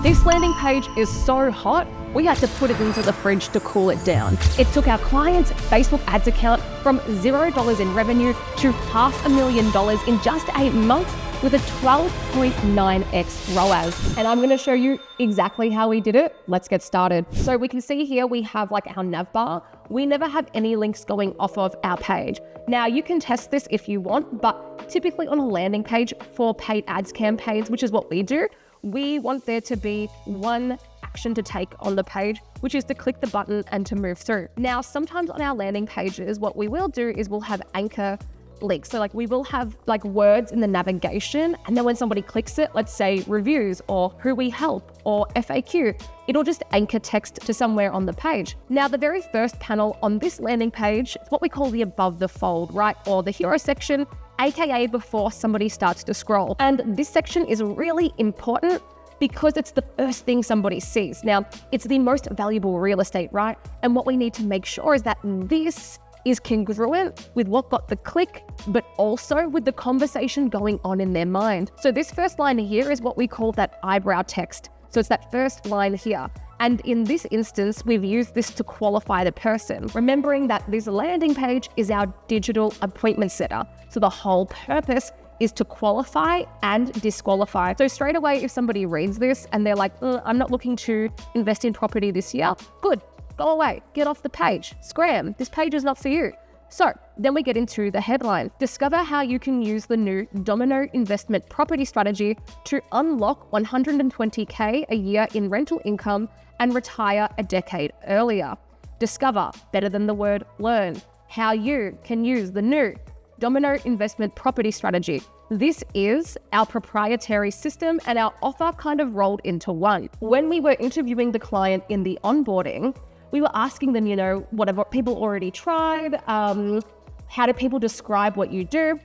This landing page is so hot, we had to put it into the fridge to cool it down. It took our client's Facebook ads account from $0 in revenue to $500,000 in just 8 months with a 12.9x ROAS. And I'm gonna show you exactly how we did it. Let's get started. So we can see here we have like our nav bar. We never have any links going off of our page. Now you can test this if you want, but typically on a landing page for paid ads campaigns, which is what we do, we want there to be one action to take on the page, which is to click the button and to move through. Now, sometimes on our landing pages, what we will do is we'll have anchor links. So like we will have like words in the navigation, and then when somebody clicks it, let's say reviews or who we help or FAQ, it'll just anchor text to somewhere on the page. Now, the very first panel on this landing page is what we call the above the fold, right? Or the hero section, AKA before somebody starts to scroll. And this section is really important because it's the first thing somebody sees. Now, it's the most valuable real estate, right? And what we need to make sure is that this is congruent with what got the click, but also with the conversation going on in their mind. So this first line here is what we call that eyebrow text. So it's that first line here. And in this instance, we've used this to qualify the person, remembering that this landing page is our digital appointment setter. So the whole purpose is to qualify and disqualify. So straight away, if somebody reads this and they're like, I'm not looking to invest in property this year, good, go away, get off the page, scram, this page is not for you. So then we get into the headline. Discover how you can use the new Domino investment property strategy to unlock 120K a year in rental income and retire a decade earlier. Discover, better than the word learn, how you can use the new Domino investment property strategy. This is our proprietary system, and our offer kind of rolled into one. When we were interviewing the client in the onboarding, we were asking them, what have people already tried? How do people describe what you do?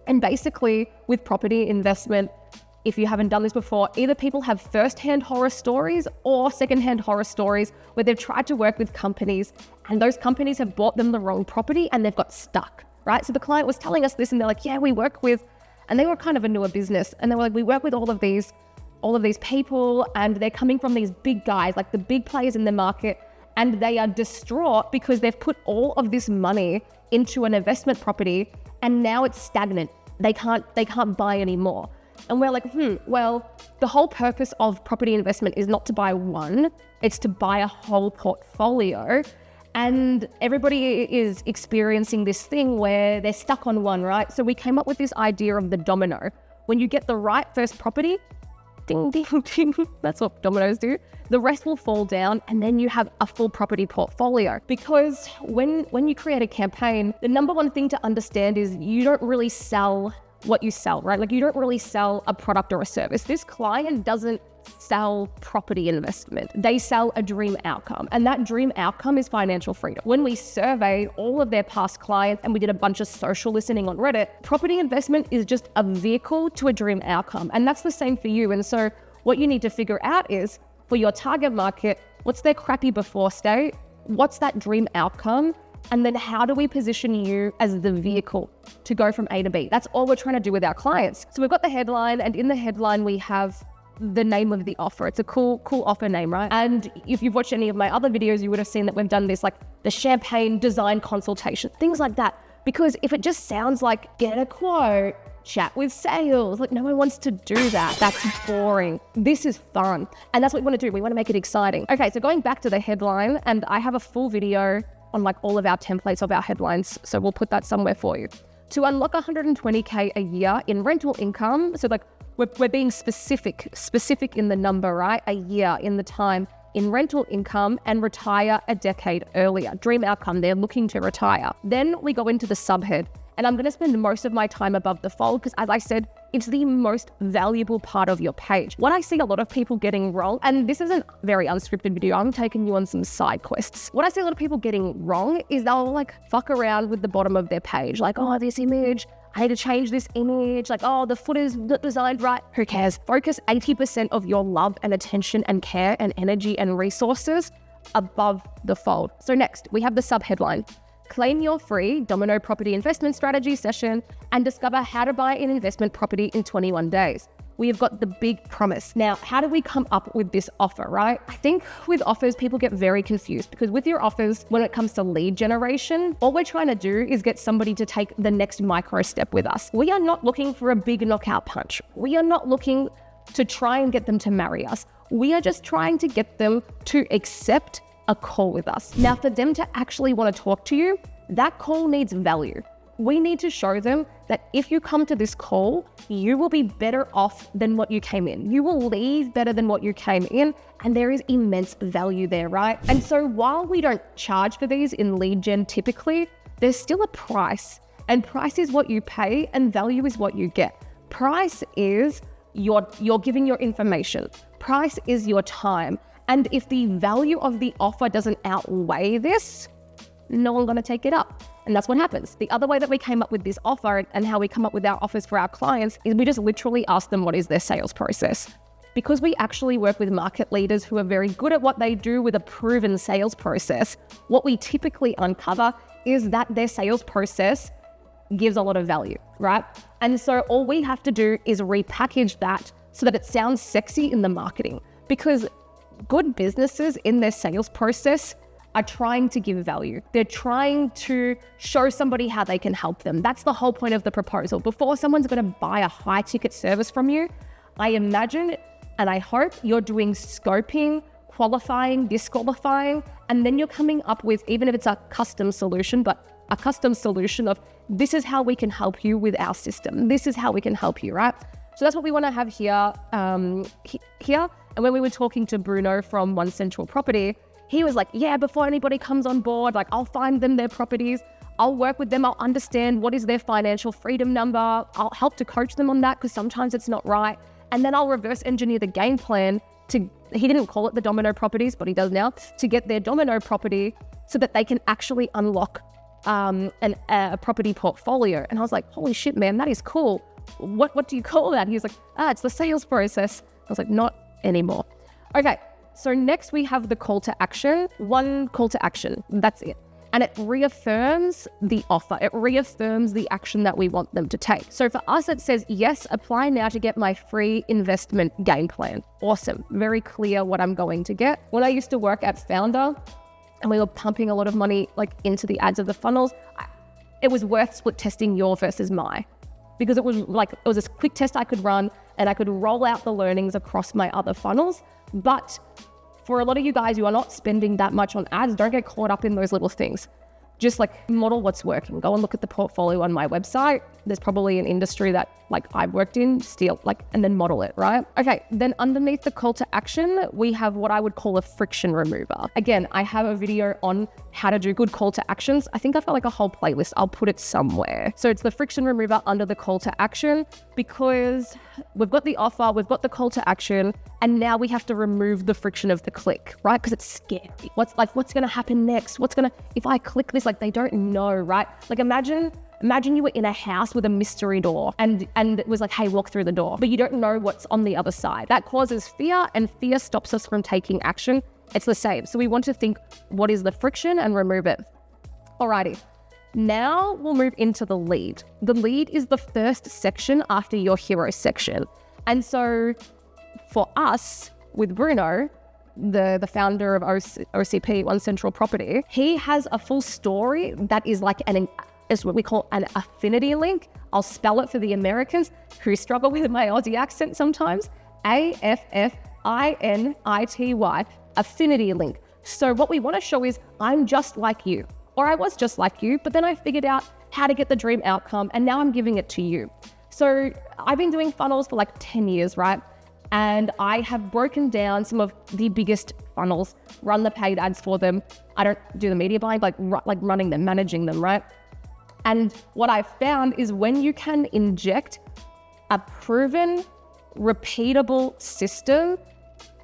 And basically with property investment, if you haven't done this before, either people have first-hand horror stories or second-hand horror stories where they've tried to work with companies and those companies have bought them the wrong property and they've got stuck, right? So the client was telling us this and they're like, yeah, we work with, and they were kind of a newer business. And they were like, we work with all of these people and they're coming from these big guys, like the big players in the market. And they are distraught because they've put all of this money into an investment property and now it's stagnant. They can't buy anymore. And we're like, well, the whole purpose of property investment is not to buy one, it's to buy a whole portfolio. And everybody is experiencing this thing where they're stuck on one, right? So we came up with this idea of the domino. When you get the right first property, ding, ding, ding, that's what dominoes do. The rest will fall down and then you have a full property portfolio. Because when you create a campaign, the number one thing to understand is you don't really sell what you sell, right? Like you don't really sell a product or a service. This client doesn't sell property investment. They sell a dream outcome. And that dream outcome is financial freedom. When we surveyed all of their past clients and we did a bunch of social listening on Reddit, property investment is just a vehicle to a dream outcome. And that's the same for you. And so what you need to figure out is for your target market, what's their crappy before state? What's that dream outcome? And then how do we position you as the vehicle to go from A to B? That's all we're trying to do with our clients. So we've got the headline, and in the headline, we have the name of the offer. It's a cool offer name, right? And if you've watched any of my other videos, you would have seen that we've done this, like the champagne design consultation, things like that. Because if it just sounds like get a quote, chat with sales, like no one wants to do that. That's boring. This is fun. And that's what we want to do. We want to make it exciting. Okay, so going back to the headline, and I have a full video on like all of our templates of our headlines. So we'll put that somewhere for you. To unlock 120K a year in rental income. So like we're being specific in the number, right? A year in the time in rental income and retire a decade earlier. Dream outcome, they're looking to retire. Then we go into the subhead. And I'm going to spend most of my time above the fold because, as I said, it's the most valuable part of your page. What I see a lot of people getting wrong, and this isn't a very unscripted video, I'm taking you on some side quests. What I see a lot of people getting wrong is they'll like fuck around with the bottom of their page. Like, oh, this image, I need to change this image. Like, oh, the footer's not designed right. Who cares? Focus 80% of your love and attention and care and energy and resources above the fold. So next, we have the subheadline. Claim your free Domino property investment strategy session and discover how to buy an investment property in 21 days. we have got the big promise. Now, how do we come up with this offer, right? I think with offers, people get very confused because with your offers, when it comes to lead generation, all we're trying to do is get somebody to take the next micro step with us. We are not looking for a big knockout punch. We are not looking to try and get them to marry us. We are just trying to get them to accept a call with us. Now, for them to actually want to talk to you, that call needs value. We need to show them that if you come to this call, you will be better off than what you came in. You will leave better than what you came in, and there is immense value there, right? And so while we don't charge for these in lead gen typically, there's still a price, and price is what you pay and value is what you get. Price is you're giving your information. Price is your time. And if the value of the offer doesn't outweigh this, no one's going to take it up. And that's what happens. The other way that we came up with this offer and how we come up with our offers for our clients is we just literally ask them what is their sales process. Because we actually work with market leaders who are very good at what they do with a proven sales process, what we typically uncover is that their sales process gives a lot of value, right? And so all we have to do is repackage that so that it sounds sexy in the marketing, because good businesses in their sales process are trying to give value. They're trying to show somebody how they can help them. That's the whole point of the proposal. Before someone's going to buy a high ticket service from you, I imagine and I hope you're doing scoping, qualifying, disqualifying, and then you're coming up with, even if it's a custom solution, but a custom solution of this is how we can help you with our system. This is how we can help you, right? So that's what we want to have here. Here. And when we were talking to Bruno from One Central Property, he was like, yeah, before anybody comes on board, like I'll find them their properties. I'll work with them. I'll understand what is their financial freedom number. I'll help to coach them on that because sometimes it's not right. And then I'll reverse engineer the game plan to, he didn't call it the domino properties, but he does now, to get their domino property so that they can actually unlock a property portfolio. And I was like, holy shit, man, that is cool. What do you call that? He was like, it's the sales process. I was like, not anymore. Okay. So next we have the call to action. One call to action, that's it. And it reaffirms the offer. It reaffirms the action that we want them to take. So for us, it says, yes, apply now to get my free investment game plan. Awesome. Very clear what I'm going to get. When I used to work at Founder and we were pumping a lot of money like into the ads of the funnels, it was worth split testing your versus my, because it was a quick test I could run and I could roll out the learnings across my other funnels. But for a lot of you guys who are not spending that much on ads, don't get caught up in those little things. Just like model what's working. Go and look at the portfolio on my website. There's probably an industry that like I've worked in, and then model it, right? Okay, then underneath the call to action, we have what I would call a friction remover. Again, I have a video on how to do good call to actions. I think I've got like a whole playlist. I'll put it somewhere. So it's the friction remover under the call to action, because we've got the offer, we've got the call to action, and now we have to remove the friction of the click, right? Because it's scary. What's going to happen next? If I click this, like they don't know, right? Like imagine you were in a house with a mystery door and it was like, hey, walk through the door, but you don't know what's on the other side. That causes fear, and fear stops us from taking action. It's the same. So we want to think, what is the friction, and remove it. Alrighty. Now we'll move into the lead. The lead is the first section after your hero section. And so for us with Bruno, the founder of OCP, One Central Property, he has a full story that is like is what we call an affinity link. I'll spell it for the Americans who struggle with my Aussie accent sometimes. AFFINITY, affinity link. So what we want to show is I'm just like you, or I was just like you, but then I figured out how to get the dream outcome, and now I'm giving it to you. So I've been doing funnels for like 10 years, right? And I have broken down some of the biggest funnels, run the paid ads for them. I don't do the media buying, like running them, managing them, right? And what I found is when you can inject a proven, repeatable system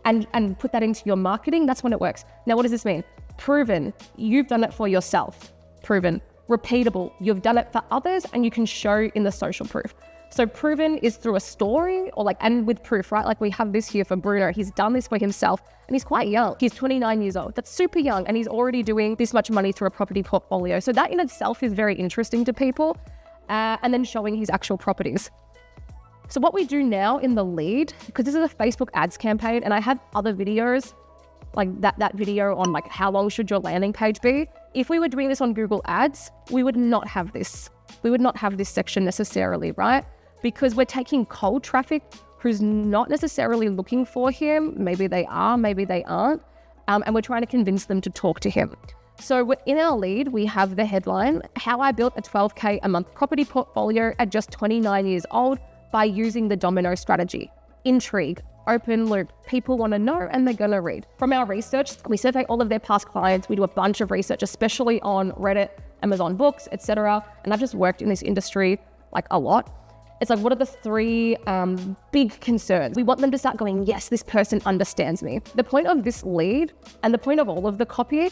and put that into your marketing, that's when it works. Now, what does this mean? Proven, you've done it for yourself. Proven. Repeatable, you've done it for others, and you can show in the social proof. So proven is through a story and with proof, right? Like we have this here for Bruno. He's done this for himself and he's quite young. He's 29 years old. That's super young, and he's already doing this much money through a property portfolio. So that in itself is very interesting to people. And then showing his actual properties. So what we do now in the lead, because this is a Facebook ads campaign, and I have other videos like that video on like how long should your landing page be. If we were doing this on Google Ads, we would not have this. We would not have this section necessarily, right? Because we're taking cold traffic who's not necessarily looking for him. Maybe they are, maybe they aren't. And we're trying to convince them to talk to him. So in our lead, we have the headline, how I built a 12K a month property portfolio at just 29 years old by using the domino strategy. Intrigue, open loop. People want to know and they're going to read. From our research, we survey all of their past clients. We do a bunch of research, especially on Reddit, Amazon Books, etc. And I've just worked in this industry like a lot. It's like, what are the three big concerns? We want them to start going, yes, this person understands me. The point of this lead and the point of all of the copy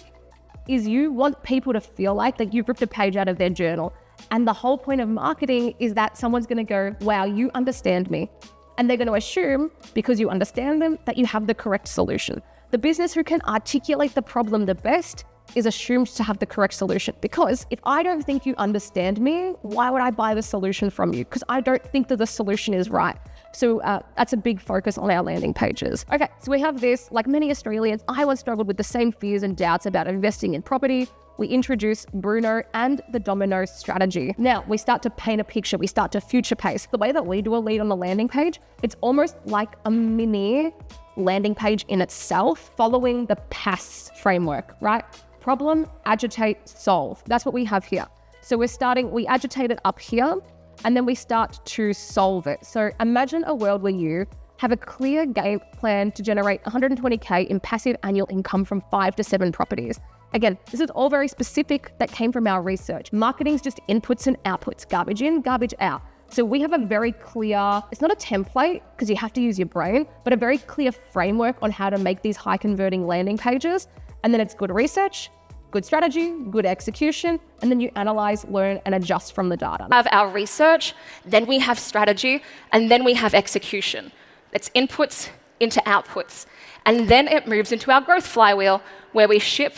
is you want people to feel like that you've ripped a page out of their journal. And the whole point of marketing is that someone's going to go, wow, you understand me. And they're going to assume, because you understand them, that you have the correct solution. The business who can articulate the problem the best is assumed to have the correct solution. Because if I don't think you understand me, why would I buy the solution from you? Because I don't think that the solution is right. So that's a big focus on our landing pages. Okay, so we have this, like many Australians, I once struggled with the same fears and doubts about investing in property. We introduce Bruno and the domino strategy. Now we start to paint a picture. We start to future pace. The way that we do a lead on the landing page, it's almost like a mini landing page in itself, following the PASS framework, right? Problem, agitate, solve. That's what we have here. So we agitate it up here, and then we start to solve it. So imagine a world where you have a clear game plan to generate 120K in passive annual income from 5 to 7 properties. Again, this is all very specific that came from our research. Marketing's just inputs and outputs, garbage in, garbage out. So we have a very clear, it's not a template because you have to use your brain, but a very clear framework on how to make these high converting landing pages. And then it's good research, good strategy, good execution, and then you analyze, learn, and adjust from the data. We have our research, then we have strategy, and then we have execution. It's inputs into outputs. And then it moves into our growth flywheel where we ship,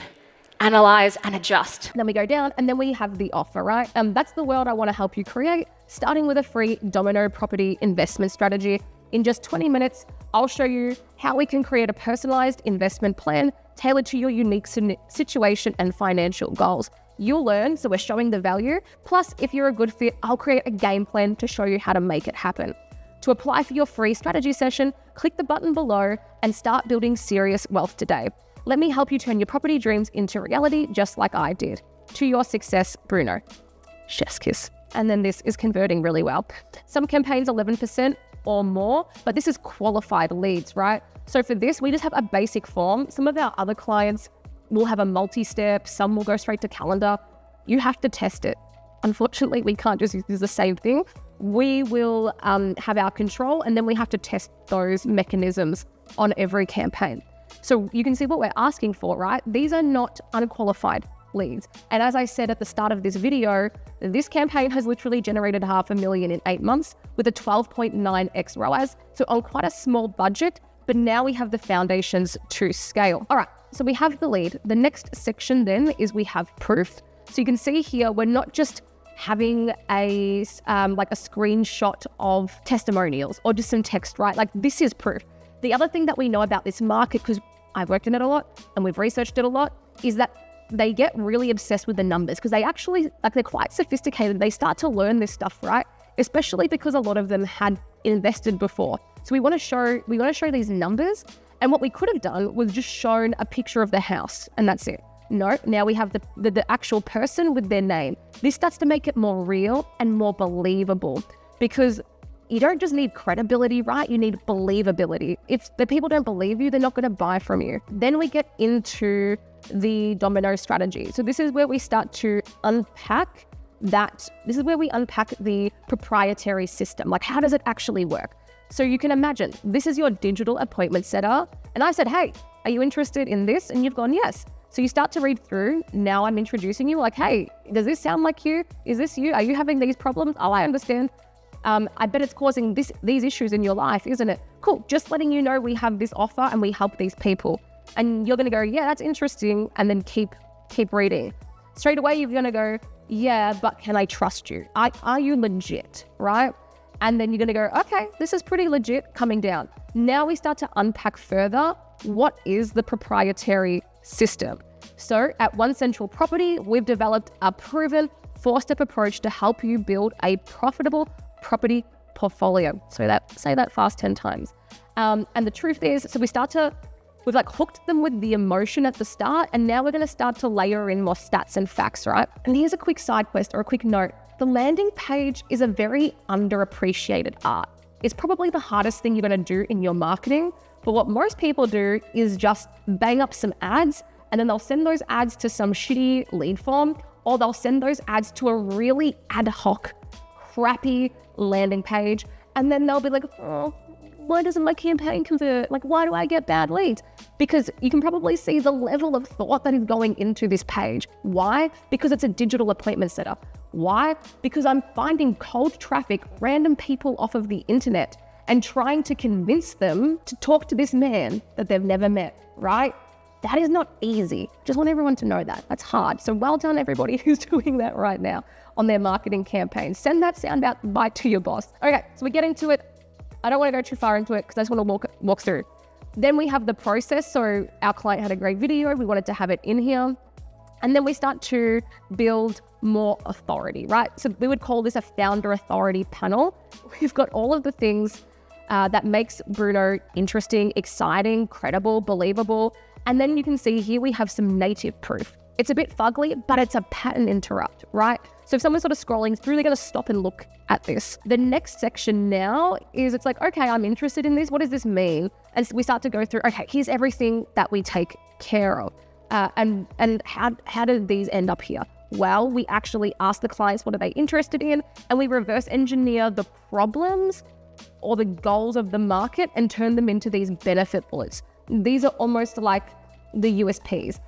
analyze, and adjust. And then we go down, and then we have the offer, right? That's the world I want to help you create, starting with a free domino property investment strategy. In just 20 minutes, I'll show you how we can create a personalized investment plan tailored to your unique situation and financial goals. You'll learn, so we're showing the value. Plus, if you're a good fit, I'll create a game plan to show you how to make it happen. To apply for your free strategy session, click the button below and start building serious wealth today. Let me help you turn your property dreams into reality just like I did. To your success, Bruno. Chef's kiss. And then this is converting really well. Some campaigns 11% or more, but this is qualified leads, right? So for this, we just have a basic form. Some of our other clients will have a multi-step, some will go straight to calendar. You have to test it. Unfortunately, we can't just use the same thing. We will have our control, and then we have to test those mechanisms on every campaign. So you can see what we're asking for, right? These are not unqualified leads. And as I said at the start of this video, this campaign has literally generated $500,000 in 8 months with a 12.9x ROAS. So on quite a small budget, but now we have the foundations to scale. All right, so we have the lead. The next section then is we have proof. So you can see here, we're not just having a screenshot of testimonials or just some text, right? Like this is proof. The other thing that we know about this market, because I've worked in it a lot and we've researched it a lot, is that they get really obsessed with the numbers because they actually, they're quite sophisticated. They start to learn this stuff, right? Especially because a lot of them had invested before. So we want to show these numbers. And what we could have done was just shown a picture of the house and that's it. No, now we have the actual person with their name. This starts to make it more real and more believable because you don't just need credibility, right? You need believability. If the people don't believe you, they're not going to buy from you. Then we get into the domino strategy. So this is where we start to unpack that. This is where we unpack the proprietary system. Like, how does it actually work? So you can imagine this is your digital appointment setter. And I said, hey, are you interested in this? And you've gone, yes. So you start to read through. Now I'm introducing you like, hey, does this sound like you? Is this you? Are you having these problems? Oh, I understand. I bet it's causing these issues in your life, isn't it? Cool. Just letting you know we have this offer and we help these people. And you're going to go, yeah, that's interesting. And then keep reading. Straight away, you're going to go, yeah, but can I trust you? Are you legit, right? And then you're going to go, okay, this is pretty legit, coming down. Now we start to unpack further, what is the proprietary system? So at One Central Property, we've developed a proven 4-step approach to help you build a profitable property portfolio. So say that fast 10 times. And the truth is, so we've like hooked them with the emotion at the start, and now we're going to start to layer in more stats and facts, right? And here's a quick side quest or a quick note. The landing page is a very underappreciated art. It's probably the hardest thing you're going to do in your marketing, but what most people do is just bang up some ads, and then they'll send those ads to some shitty lead form, or they'll send those ads to a really ad hoc, crappy landing page, and then they'll be like, oh, why doesn't my campaign convert? Like, why do I get bad leads? Because you can probably see the level of thought that is going into this page. Why? Because it's a digital appointment setter. Why? Because I'm finding cold traffic, random people off of the internet, and trying to convince them to talk to this man that they've never met, right? That is not easy. Just want everyone to know that. That's hard. So well done, everybody who's doing that right now on their marketing campaign. Send that sound out bite to your boss. Okay, so we get into it. I don't want to go too far into it because I just want to walk through. Then we have the process. So our client had a great video. We wanted to have it in here. And then we start to build more authority, right? So we would call this a founder authority panel. We've got all of the things that makes Bruno interesting, exciting, credible, believable. And then you can see here we have some native proof. It's a bit fugly, but it's a pattern interrupt, right? So if someone's sort of scrolling through, they're going to stop and look at this. The next section now is it's like, okay, I'm interested in this. What does this mean? And so we start to go through, okay, here's everything that we take care of. And how did these end up here? Well, we actually ask the clients, what are they interested in? And we reverse engineer the problems or the goals of the market and turn them into these benefit bullets. These are almost like the USPs.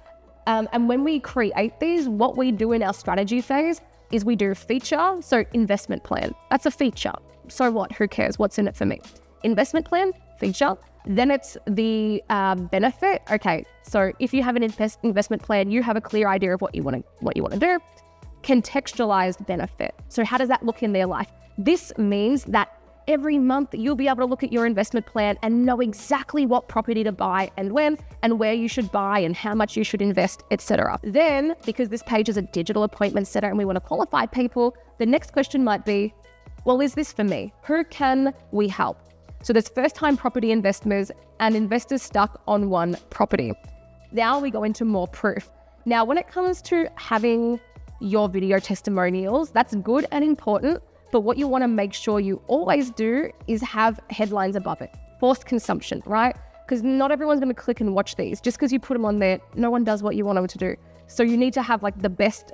And when we create these, what we do in our strategy phase is we do feature, so investment plan. That's a feature. So what? Who cares? What's in it for me? Investment plan, feature. Then it's the benefit. Okay, so if you have an investment plan, you have a clear idea of what you want to do. Contextualized benefit. So how does that look in their life? This means that every month you'll be able to look at your investment plan and know exactly what property to buy and when and where you should buy and how much you should invest, etc. Then, because this page is a digital appointment setter and we want to qualify people, the next question might be, well, is this for me? Who can we help? So there's first-time property investors and investors stuck on one property. Now we go into more proof. Now, when it comes to having your video testimonials, that's good and important. But what you want to make sure you always do is have headlines above it. Forced consumption, right? Because not everyone's going to click and watch these. Just because you put them on there, no one does what you want them to do. So you need to have like the best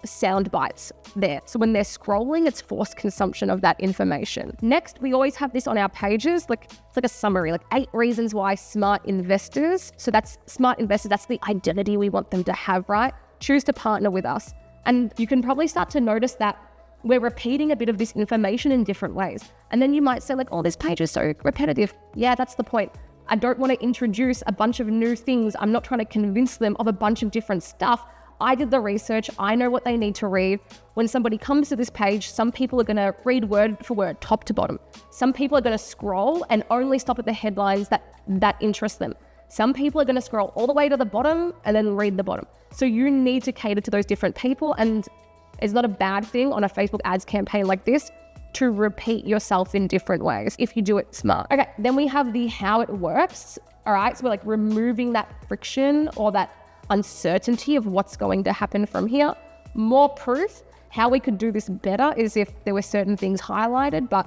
sound bites there. So when they're scrolling, it's forced consumption of that information. Next, we always have this on our pages. It's like a summary, like 8 reasons why smart investors. So that's smart investors. That's the identity we want them to have, right? Choose to partner with us. And you can probably start to notice that we're repeating a bit of this information in different ways. And then you might say like, oh, this page is so repetitive. Yeah, that's the point. I don't want to introduce a bunch of new things. I'm not trying to convince them of a bunch of different stuff. I did the research. I know what they need to read. When somebody comes to this page, some people are going to read word for word, top to bottom. Some people are going to scroll and only stop at the headlines that interest them. Some people are going to scroll all the way to the bottom and then read the bottom. So you need to cater to those different people, and it's not a bad thing on a Facebook ads campaign like this to repeat yourself in different ways if you do it smart. Okay, then we have the how it works. All right, so we're like removing that friction or that uncertainty of what's going to happen from here. More proof. How we could do this better is if there were certain things highlighted, but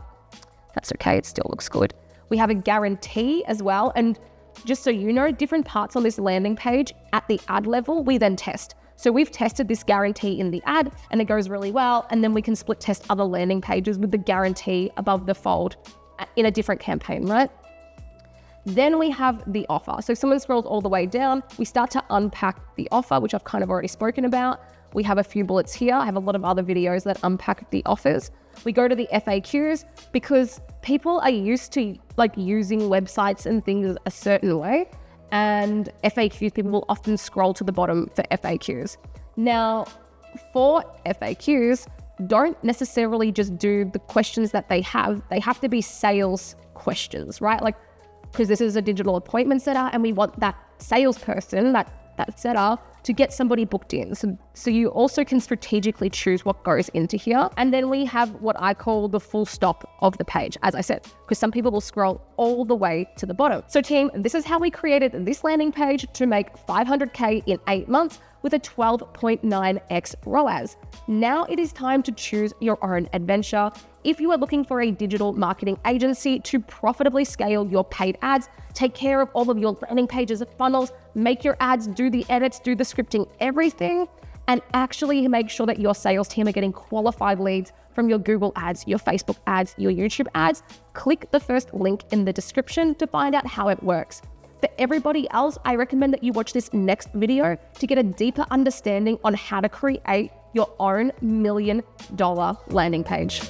that's okay, it still looks good. We have a guarantee as well. And just so you know, different parts on this landing page at the ad level, we then test. So we've tested this guarantee in the ad and it goes really well. And then we can split test other landing pages with the guarantee above the fold in a different campaign, right? Then we have the offer. So if someone scrolls all the way down, we start to unpack the offer, which I've kind of already spoken about. We have a few bullets here. I have a lot of other videos that unpack the offers. We go to the FAQs because people are used to like using websites and things a certain way. And FAQs, people will often scroll to the bottom for FAQs. Now, for FAQs, don't necessarily just do the questions that they have to be sales questions, right? Like, because this is a digital appointment setter and we want that salesperson, that setter, to get somebody booked in. So you also can strategically choose what goes into here. And then we have what I call the full stop of the page, as I said, because some people will scroll all the way to the bottom. So team, this is how we created this landing page to make 500K in 8 months with a 12.9x ROAS. Now it is time to choose your own adventure. If you are looking for a digital marketing agency to profitably scale your paid ads, take care of all of your landing pages, funnels, make your ads, do the edits, do the scripting, everything, and actually make sure that your sales team are getting qualified leads from your Google ads, your Facebook ads, your YouTube ads, click the first link in the description to find out how it works. For everybody else, I recommend that you watch this next video to get a deeper understanding on how to create your own $1 million landing page.